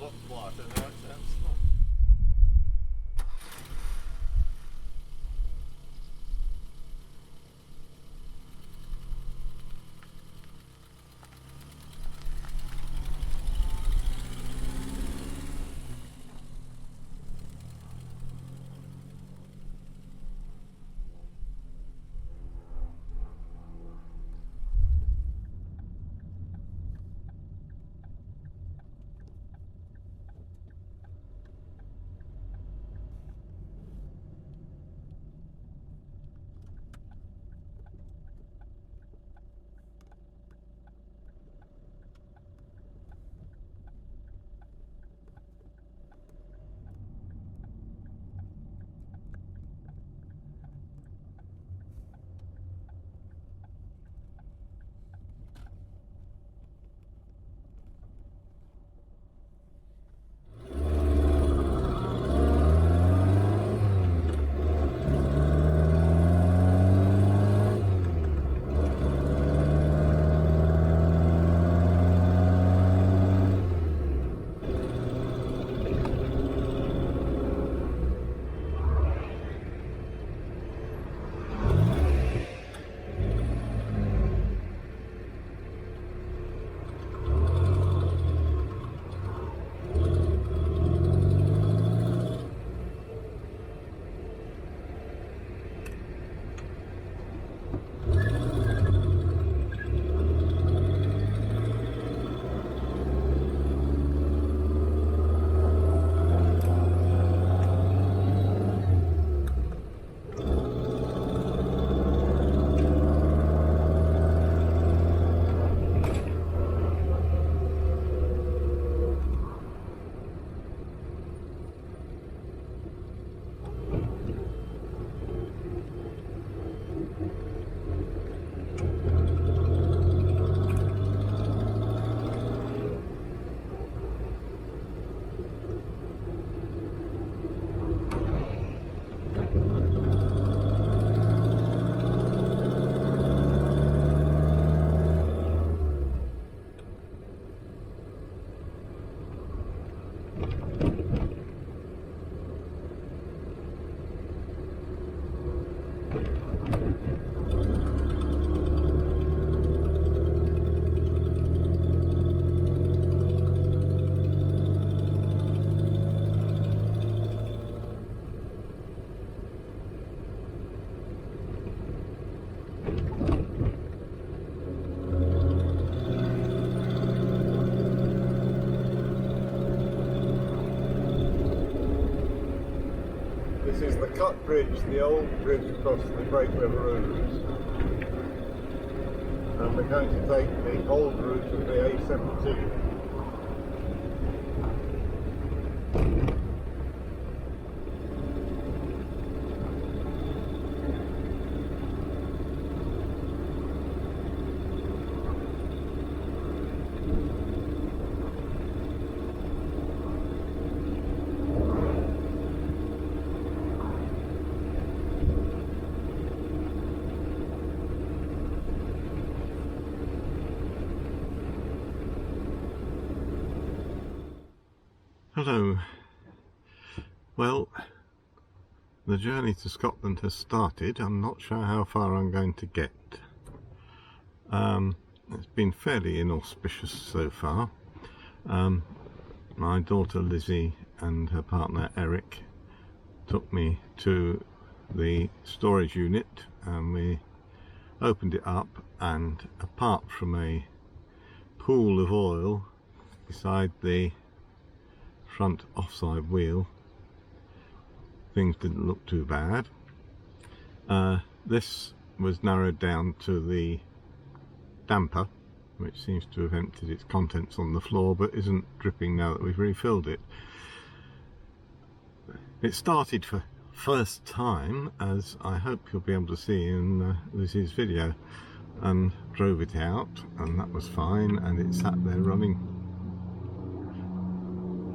lot quieter now, it sounds small. This is the cut bridge, the old bridge across the Great River Route. And we're going to take the old route of the A17. Hello. Well, the journey to Scotland has started. I'm not sure how far I'm going to get. It's been fairly inauspicious so far. My daughter Lizzie and her partner Eric took me to the storage unit and we opened it up, and apart from a pool of oil beside the front offside wheel, things didn't look too bad. This was narrowed down to the damper, which seems to have emptied its contents on the floor but isn't dripping now that we've refilled it. It started for first time, as I hope you'll be able to see in Lizzie's video, and drove it out, and that was fine, and it sat there running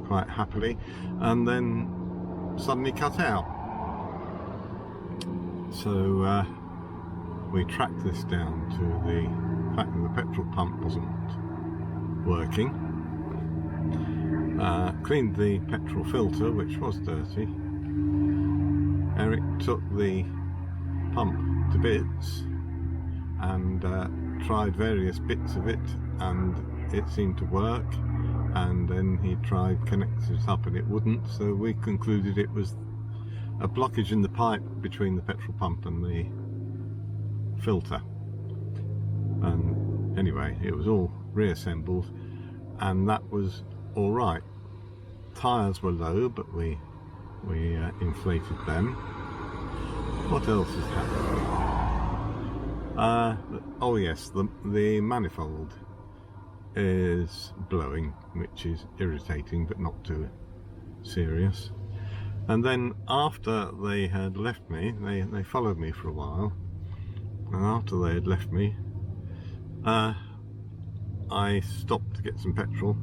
quite happily, and then suddenly cut out. So we tracked this down to the fact that the petrol pump wasn't working, cleaned the petrol filter, which was dirty. Eric took the pump to bits and tried various bits of it, and it seemed to work, and then he tried connecting it up and it wouldn't, so we concluded it was a blockage in the pipe between the petrol pump and the filter. And anyway, it was all reassembled and that was all right. Tyres were low, but we inflated them. What else has happened? Oh yes, the manifold is blowing, which is irritating but not too serious. And then after they had left me, they followed me for a while, and after they had left me, I stopped to get some petrol,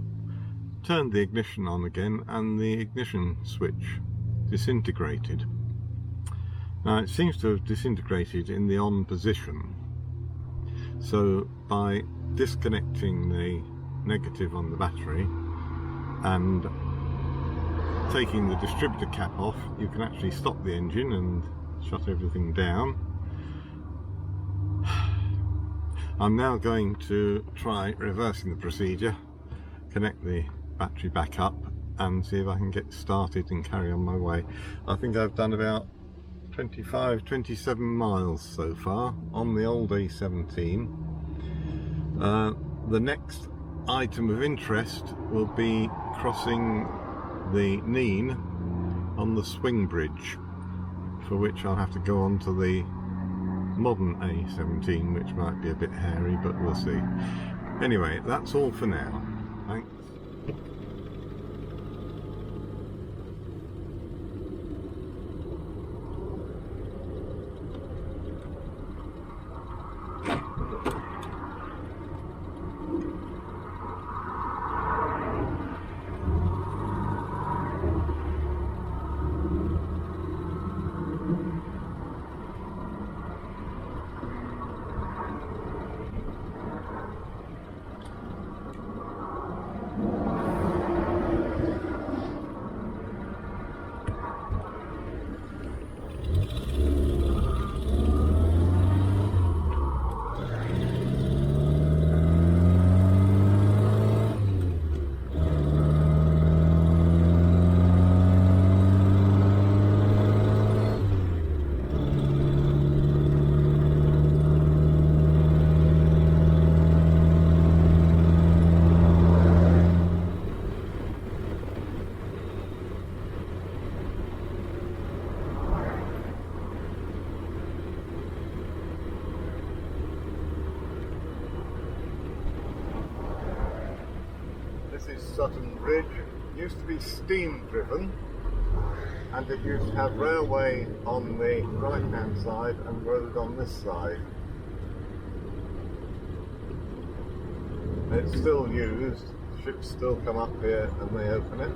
turned the ignition on again, and the ignition switch disintegrated. Now it seems to have disintegrated in the on position, so by disconnecting the negative on the battery and taking the distributor cap off, you can actually stop the engine and shut everything down. I'm now going to try reversing the procedure, connect the battery back up and see if I can get started and carry on my way. I think I've done about 27 miles so far on the old A17. The next item of interest will be crossing the Nene on the swing bridge, for which I'll have to go on to the modern A17, which might be a bit hairy, but we'll see. Anyway, that's all for now. Thanks. This is Sutton Bridge. It used to be steam driven, and it used to have railway on the right hand side and road on this side. It's still used, ships still come up here and they open it.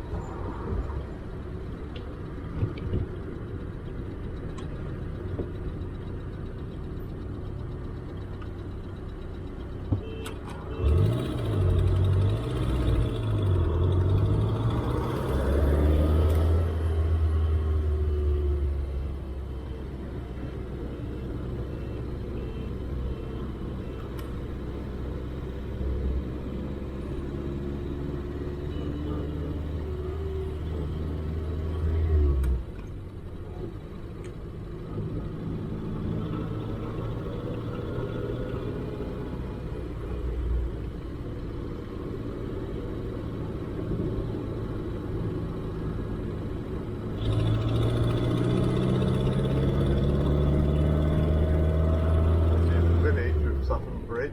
Sutton Bridge,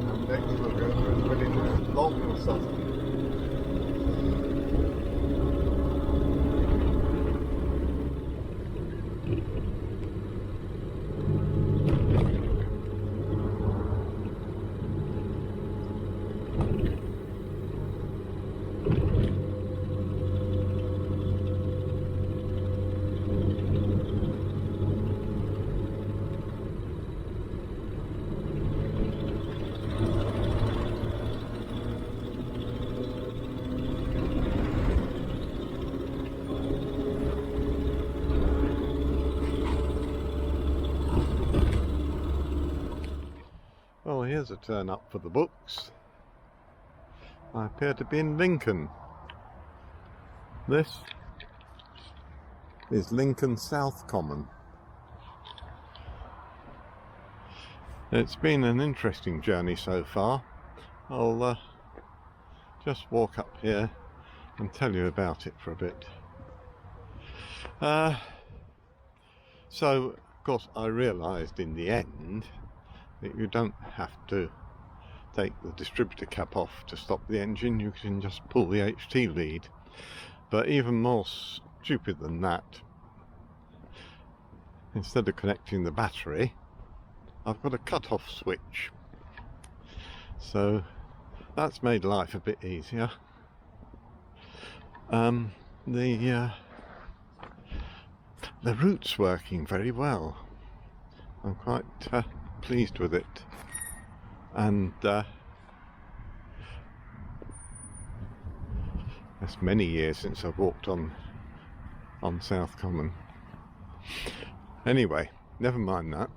and next we'll go to the village of Long Sutton. here's a turn up for the books. I appear to be in Lincoln. This is Lincoln South Common. It's been an interesting journey so far. I'll just walk up here and tell you about it for a bit. So, of course, I realised in the end that you don't have to take the distributor cap off to stop the engine. You can just pull the HT lead. But even more stupid than that, instead of connecting the battery, I've got a cut-off switch. So that's made life a bit easier. The route's working very well. I'm quite pleased with it, and it's many years since I've walked on South Common. Anyway, never mind that.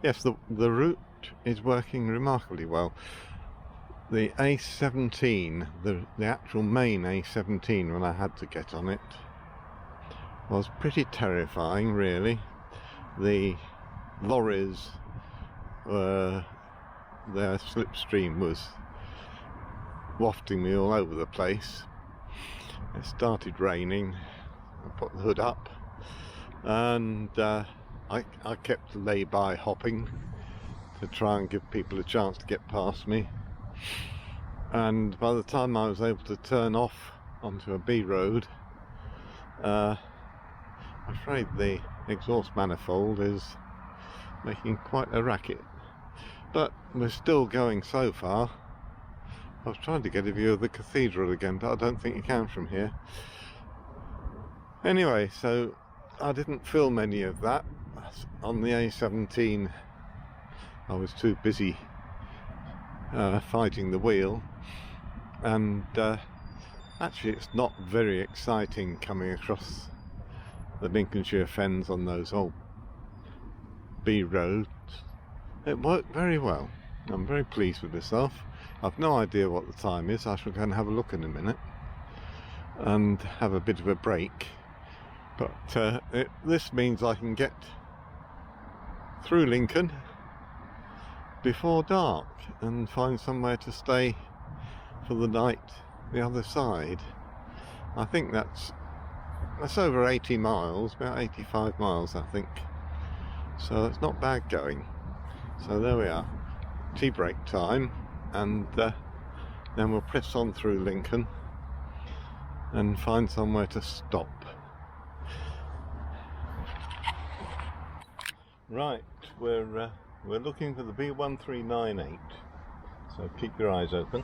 Yes, the route is working remarkably well. The A17, the actual main A17, when I had to get on it, was pretty terrifying, really. The lorries, their slipstream was wafting me all over the place. It started raining. I put the hood up, and I kept lay-by hopping to try and give people a chance to get past me. And by the time I was able to turn off onto a B road, I'm afraid the exhaust manifold is making quite a racket. But we're still going so far. I was trying to get a view of the cathedral again, but I don't think you can from here. Anyway, so I didn't film any of that. On the A17, I was too busy fighting the wheel, and actually it's not very exciting coming across the Lincolnshire fens on those old B roads. It worked very well. I'm very pleased with myself. I've no idea what the time is. I shall go and have a look in a minute and have a bit of a break, but this means I can get through Lincoln before dark and find somewhere to stay for the night the other side. I think that's over 80 miles, about 85 miles I think, so it's not bad going. So there we are, tea break time, and then we'll press on through Lincoln and find somewhere to stop. Right, we're looking for the B1398, so keep your eyes open.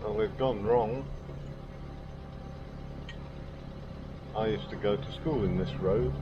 Well, we've gone wrong. I used to go to school in this road.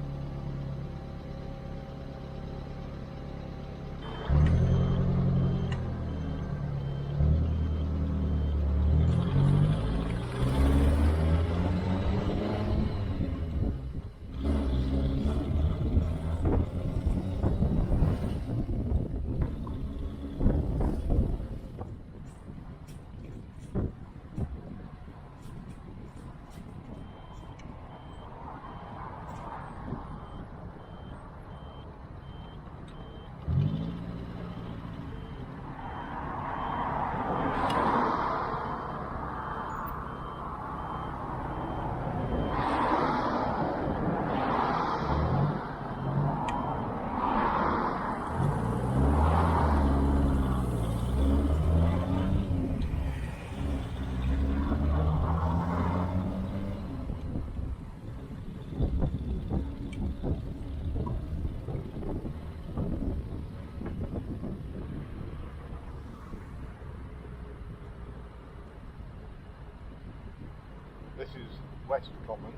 West Common.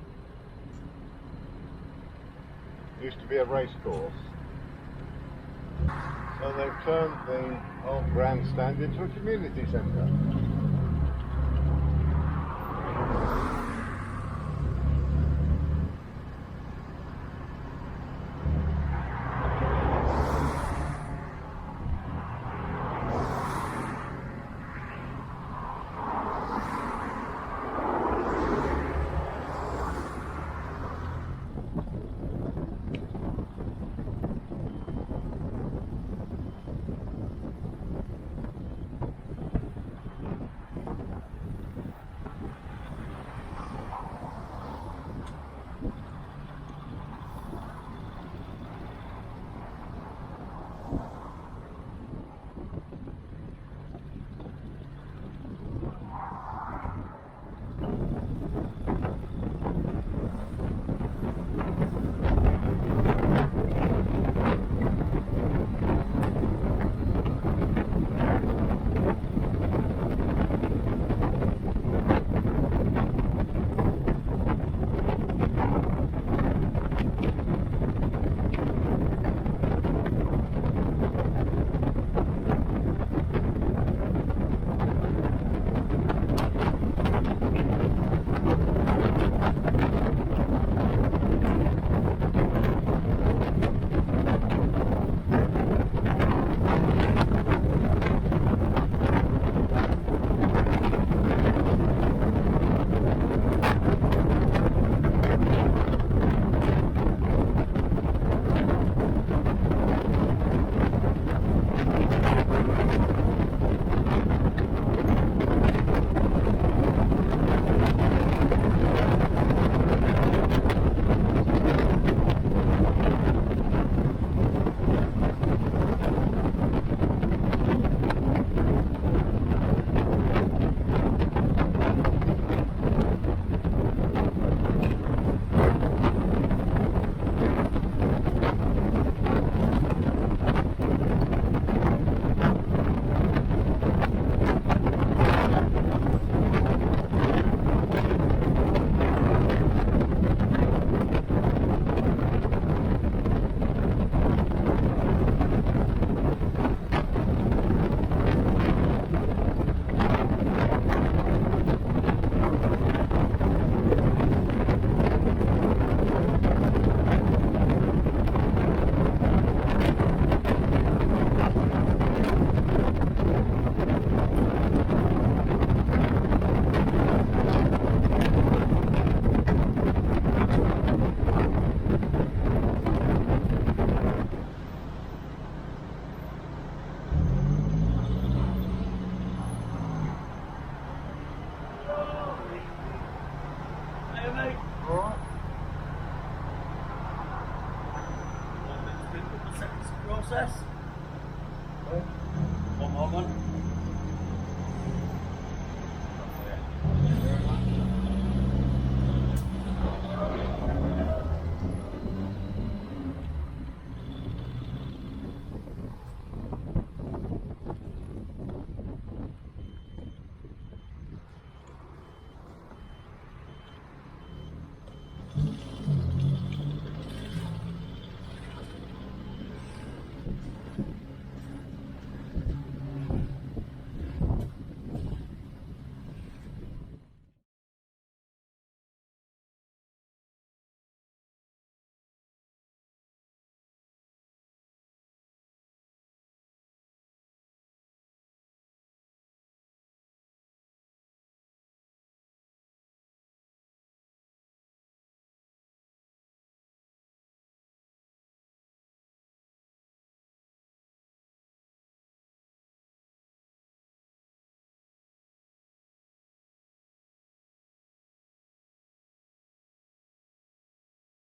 Used to be a race course. So they've turned the old grandstand into a community centre. Process.